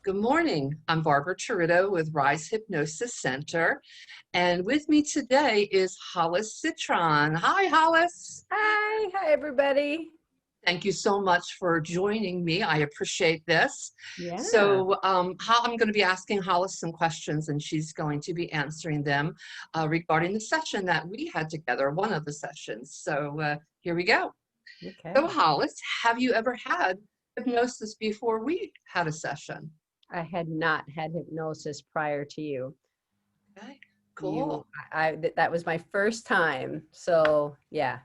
Good morning. I'm Barbara Chirito with Rise Hypnosis Center. And with me today is Hollis Citron. Hi, Hollis. Hi everybody. Thank you so much for joining me. I appreciate this. Yeah. I'm going to be asking Hollis some questions, and she's going to be answering them regarding the session that we had together, one of the sessions. Here we go. So, Okay. Hollis, have you ever had hypnosis before we had a session? I had not had hypnosis prior to you. Okay, You, cool. that was my first time. So yeah,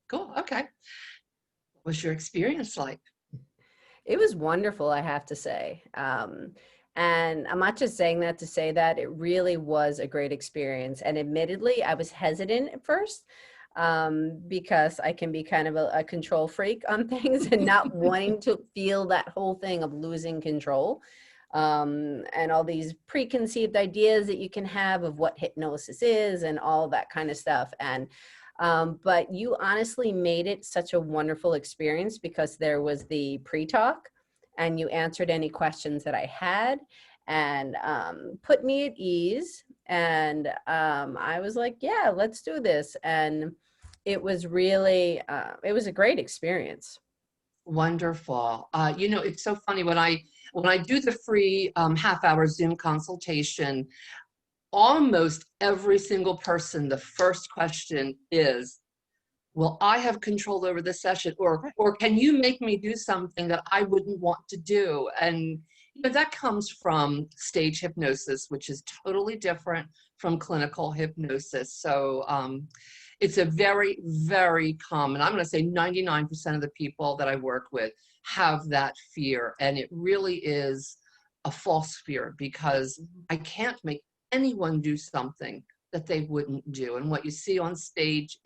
Cool. Okay. What was your experience like? it was wonderful, I have to say. And I'm not just saying that to say that it really was a great experience. And admittedly, I was hesitant at first because I can be kind of a control freak on things and not wanting to feel that whole thing of losing control. And all these preconceived ideas that you can have of what hypnosis is and all that kind of stuff. But you honestly made it such a wonderful experience because there was the pre-talk and you answered any questions that I had and put me at ease. And I was like, yeah, let's do this. And it was really, it was a great experience. Wonderful. It's so funny when I do the free half-hour Zoom consultation, almost every single person, the first question is, will I have control over the session, or can you make me do something that I wouldn't want to do? And that comes from stage hypnosis, which is totally different from clinical hypnosis. It's a very, very common, I'm going to say 99% of the people that I work with have that fear. And it really is a false fear because I can't make anyone do something that they wouldn't do. And what you see on stage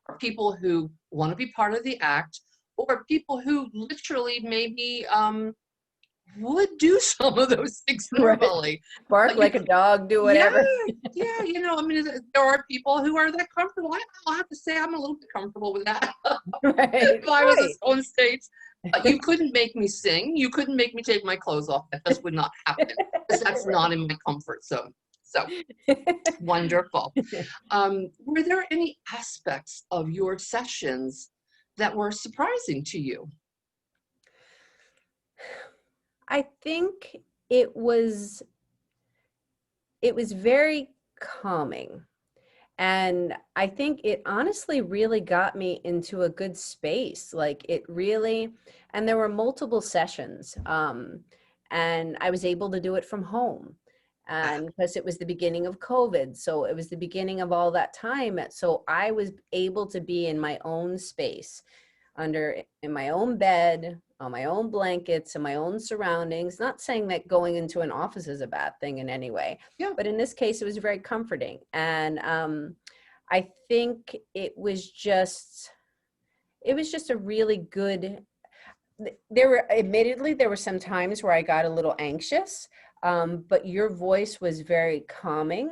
are people who want to be part of the act, or people who literally maybe would do some of those things Right. normally. Bark But you like a dog, do Yeah, whatever. yeah, there are people who are that comfortable. I'll have to say I'm a little bit comfortable with that. Right. If I was Right. on stage, you couldn't make me sing. You couldn't make me take my clothes off. That just would not happen because that's not in my comfort zone. So wonderful. Were there any aspects of your sessions that were surprising to you? I think it was it was very calming. And I think it honestly really got me into a good space. Like it really, and there were multiple sessions. And I was able to do it from home. Ah, And because it was the beginning of COVID. So it was the beginning of all that time. So I was able to be in my own space in my own bed, on my own blankets, and my own surroundings. Not saying that going into an office is a bad thing in any way, yeah. but in this case, it was very comforting. And I think it was just a really good. There were some times where I got a little anxious, but your voice was very calming.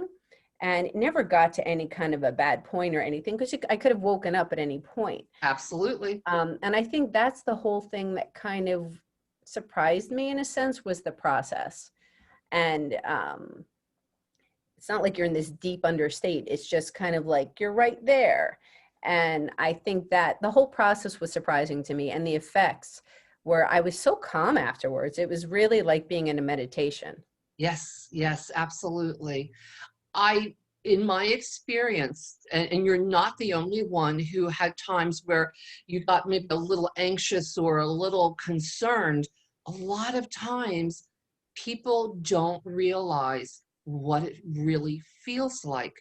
And it never got to any kind of a bad point or anything because I could have woken up at any point. Absolutely. And I think that's the whole thing that kind of surprised me in a sense was the process. And it's not like you're in this deep understate. It's just kind of like you're right there. And I think that the whole process was surprising to me and the effects where I was so calm afterwards. It was really like being in a meditation. Yes, yes, absolutely. I, in my experience, and you're not the only one who had times where you got maybe a little anxious or a little concerned, a lot of times people don't realize what it really feels like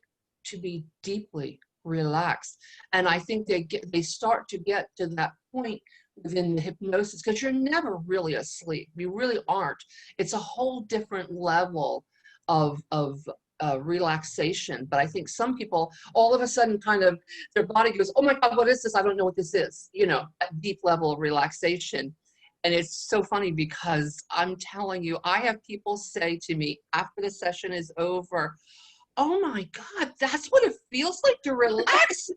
to be deeply relaxed. And I think they start to get to that point within the hypnosis because you're never really asleep. You really aren't. It's a whole different level of relaxation. But I think some people all of a sudden kind of their body goes, oh my God, what is this? I don't know what this is. That deep level of relaxation. And it's so funny because I'm telling you, I have people say to me after the session is over, oh my God, that's what it feels like to relax.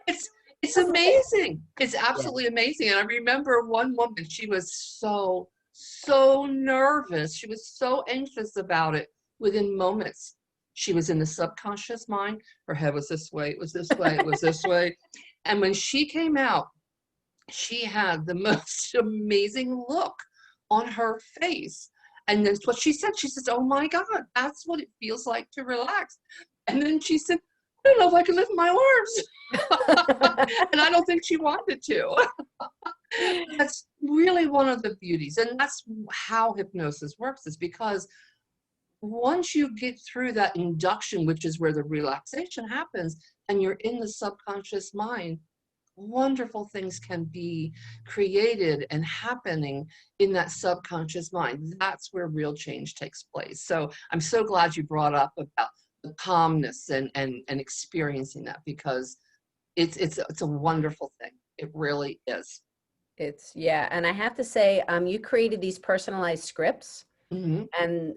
It's it's amazing. It's Yeah. absolutely amazing. And I remember one woman, she was so so nervous. She was so anxious about it. Within moments, she was in the subconscious mind. Her head was this way, it was this way, it was this way. And when she came out, she had the most amazing look on her face. And that's what she said. She says, oh my God, that's what it feels like to relax. And then she said, I don't know if I can lift my arms. And I don't think she wanted to. That's really one of the beauties. And that's how hypnosis works, is because once you get through that induction, which is where the relaxation happens, and you're in the subconscious mind, wonderful things can be created and happening in that subconscious mind. That's where real change takes place. So I'm so glad you brought up about the calmness and experiencing that, because it's a wonderful thing. It really is. Yeah, and I have to say, you created these personalized scripts, Mm-hmm. and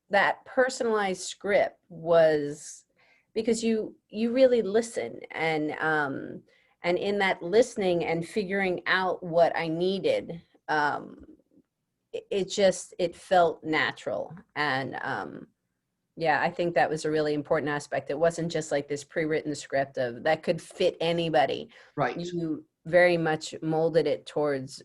that personalized script was because you really listen, and in that listening and figuring out what I needed, it felt natural. And yeah, I think that was a really important aspect. It wasn't just like this pre-written script that could fit anybody. Right. You very much molded it towards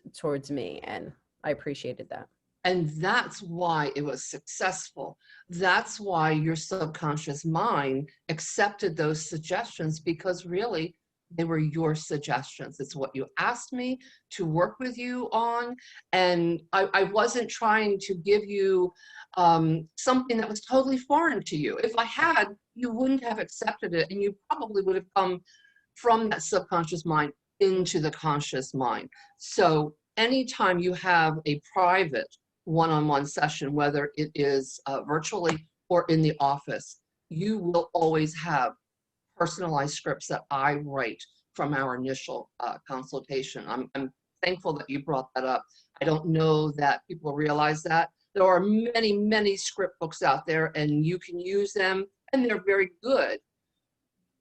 me, and I appreciated that. And that's why it was successful. That's why your subconscious mind accepted those suggestions, because really they were your suggestions. It's what you asked me to work with you on. And I wasn't trying to give you something that was totally foreign to you. If I had, you wouldn't have accepted it, and you probably would have come from that subconscious mind into the conscious mind. So anytime you have a private one-on-one session, whether it is virtually or in the office, you will always have personalized scripts that I write from our initial consultation. I'm thankful that you brought that up. I don't know that people realize that. There are many, many script books out there, and you can use them, and they're very good.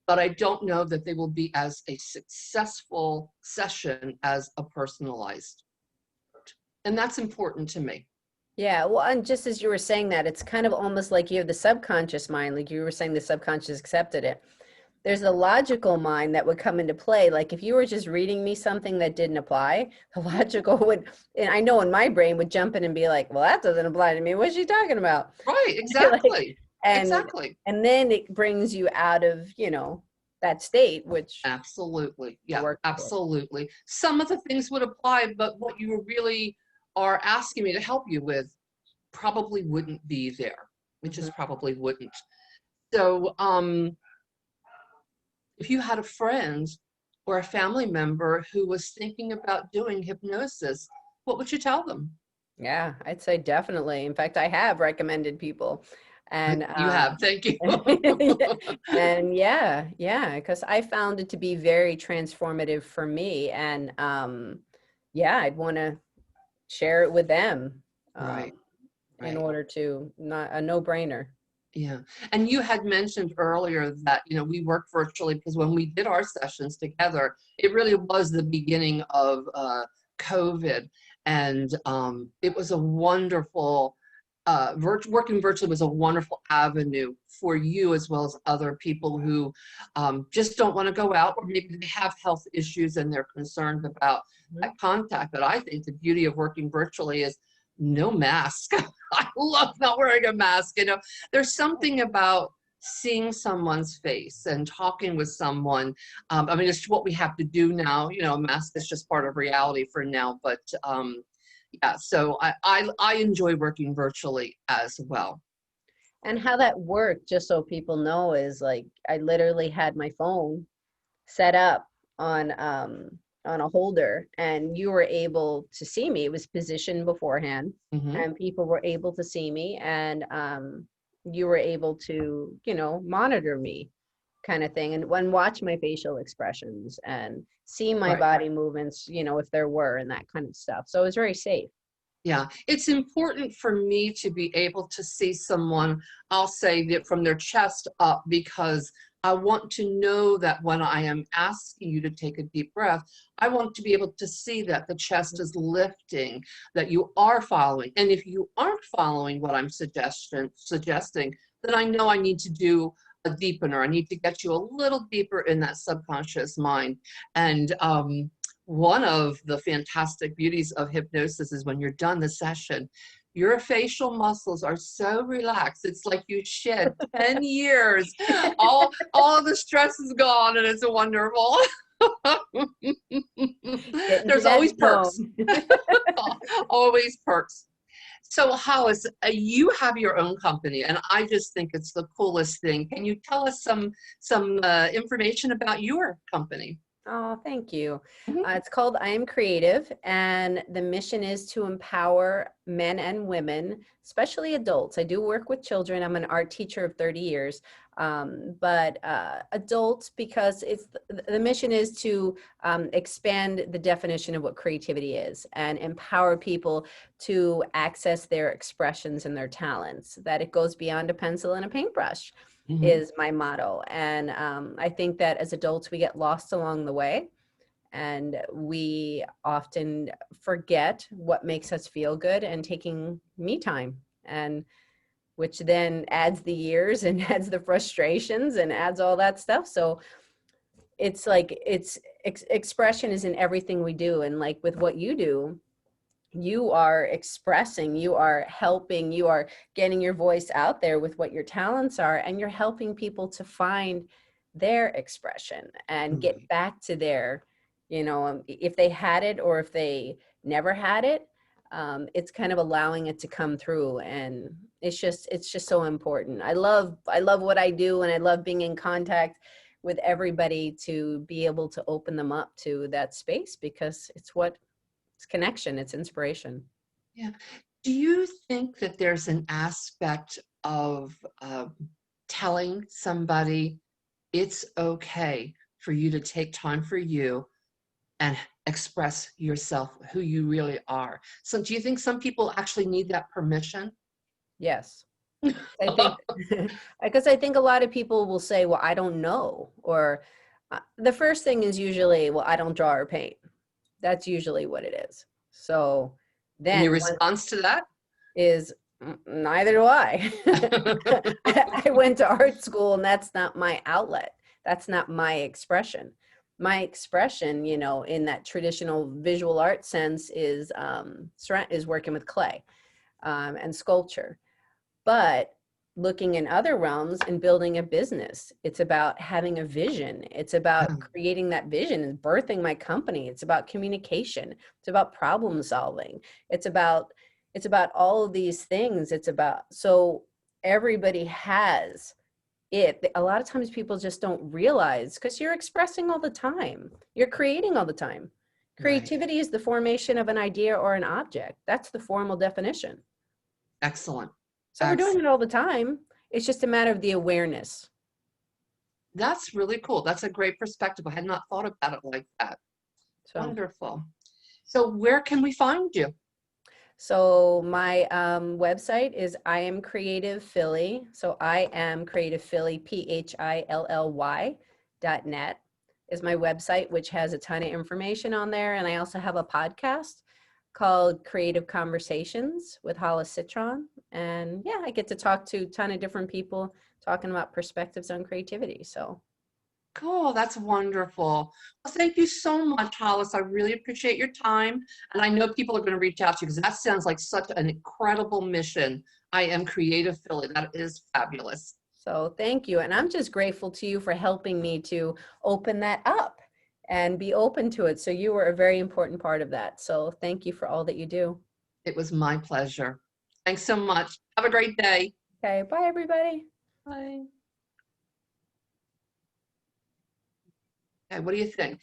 But I don't know that they will be as a successful session as a personalized script. And that's important to me. Yeah, well, and just as you were saying that, it's kind of almost like you have the subconscious mind, like you were saying the subconscious accepted it. There's a logical mind that would come into play. Like if you were just reading me something that didn't apply, the logical would, and I know in my brain would jump in and be like, well, that doesn't apply to me. What's she talking about? Right, exactly. Like, exactly. And then it brings you out of, that state, which absolutely. Yeah, absolutely. Some of the things would apply, but what you really are asking me to help you with probably wouldn't be there. It just probably wouldn't. So if you had a friend or a family member who was thinking about doing hypnosis, what would you tell them? Yeah, I'd say definitely. In fact, I have recommended people. And you have, thank you. And yeah, because I found it to be very transformative for me. And yeah, I'd want to share it with them. Right. In order to, not a no-brainer. Yeah. And you had mentioned earlier that, we work virtually because when we did our sessions together, it really was the beginning of COVID. And it was a wonderful, working virtually was a wonderful avenue for you as well as other people who just don't want to go out, or maybe they have health issues and they're concerned about that contact. But I think the beauty of working virtually is no mask. I love not wearing a mask. There's something about seeing someone's face and talking with someone. I mean, it's what we have to do now. A mask is just part of reality for now. But yeah, so I enjoy working virtually as well. And how that worked, just so people know, is like I literally had my phone set up on a holder, and you were able to see me. It was positioned beforehand, and people were able to see me, and you were able to, monitor me, kind of thing, and watch my facial expressions and see my body movements, if there were, and that kind of stuff. So it was very safe. Yeah, it's important for me to be able to see someone, I'll say that from their chest up, because I want to know that when I am asking you to take a deep breath, I want to be able to see that the chest is lifting, that you are following. And if you aren't following what I'm suggesting, then I know I need to do a deepener. I need to get you a little deeper in that subconscious mind. And one of the fantastic beauties of hypnosis is when you're done the session, your facial muscles are so relaxed. It's like you shed 10 years. All the stress is gone, and it's wonderful. Getting to There's that always perks. zone. Always perks. So Hollis, you have your own company, and I just think it's the coolest thing. Can you tell us some information about your company? Oh, thank you. Mhm. It's called I Am Creative, and the mission is to empower men and women, especially adults. I do work with children. I'm an art teacher of 30 years, but adults, because the mission is to expand the definition of what creativity is and empower people to access their expressions and their talents, that it goes beyond a pencil and a paintbrush Mhm. is my motto. And I think that as adults, we get lost along the way, and we often forget what makes us feel good and taking me time, and which then adds the years and adds the frustrations and adds all that stuff. So it's like expression is in everything we do. And like with what you do, you are expressing, you are helping, you are getting your voice out there with what your talents are, and you're helping people to find their expression and get Mhm. back to their, if they had it or if they never had it, it's kind of allowing it to come through. And it's just so important. I love what I do, and I love being in contact with everybody to be able to open them up to that space, because it's connection, it's inspiration. Yeah. Do you think that there's an aspect of telling somebody it's okay for you to take time for you and express yourself, who you really are? So, do you think some people actually need that permission? Yes. I think because I think a lot of people will say, well, I don't know. Or the first thing is usually, well, I don't draw or paint. That's usually what it is. So And then your one response to that? is, Neither do I." I went to art school, and that's not my outlet. That's not my expression. My expression, in that traditional visual art sense, is working with clay and sculpture. But looking in other realms and building a business, it's about having a vision. It's about creating that vision and birthing my company. It's about communication. It's about problem solving. It's about all of these things. So everybody has it. A lot of times people just don't realize, because you're expressing all the time. You're creating all the time. Right. Creativity is the formation of an idea or an object. That's the formal definition. Excellent. So we're doing Excellent. it all the time. It's just a matter of the awareness. That's really cool. That's a great perspective. I had not thought about it like that. So, Wonderful. So where can we find you? so my website is I Am Creative Philly. So I Am Creative Philly, PHILLY.net is my website, which has a ton of information on there. And I also have a podcast called Creative Conversations with Hollis Citron. And yeah, I get to talk to a ton of different people talking about perspectives on creativity. So Cool, that's wonderful. Well, thank you so much, Hollis. I really appreciate your time. And I know people are going to reach out to you because that sounds like such an incredible mission. I Am Creative Philly. That is fabulous. So thank you. And I'm just grateful to you for helping me to open that up and be open to it. So you were a very important part of that. So thank you for all that you do. It was my pleasure. Thanks so much. Have a great day. Okay. Bye, everybody. Bye. Okay, what do you think?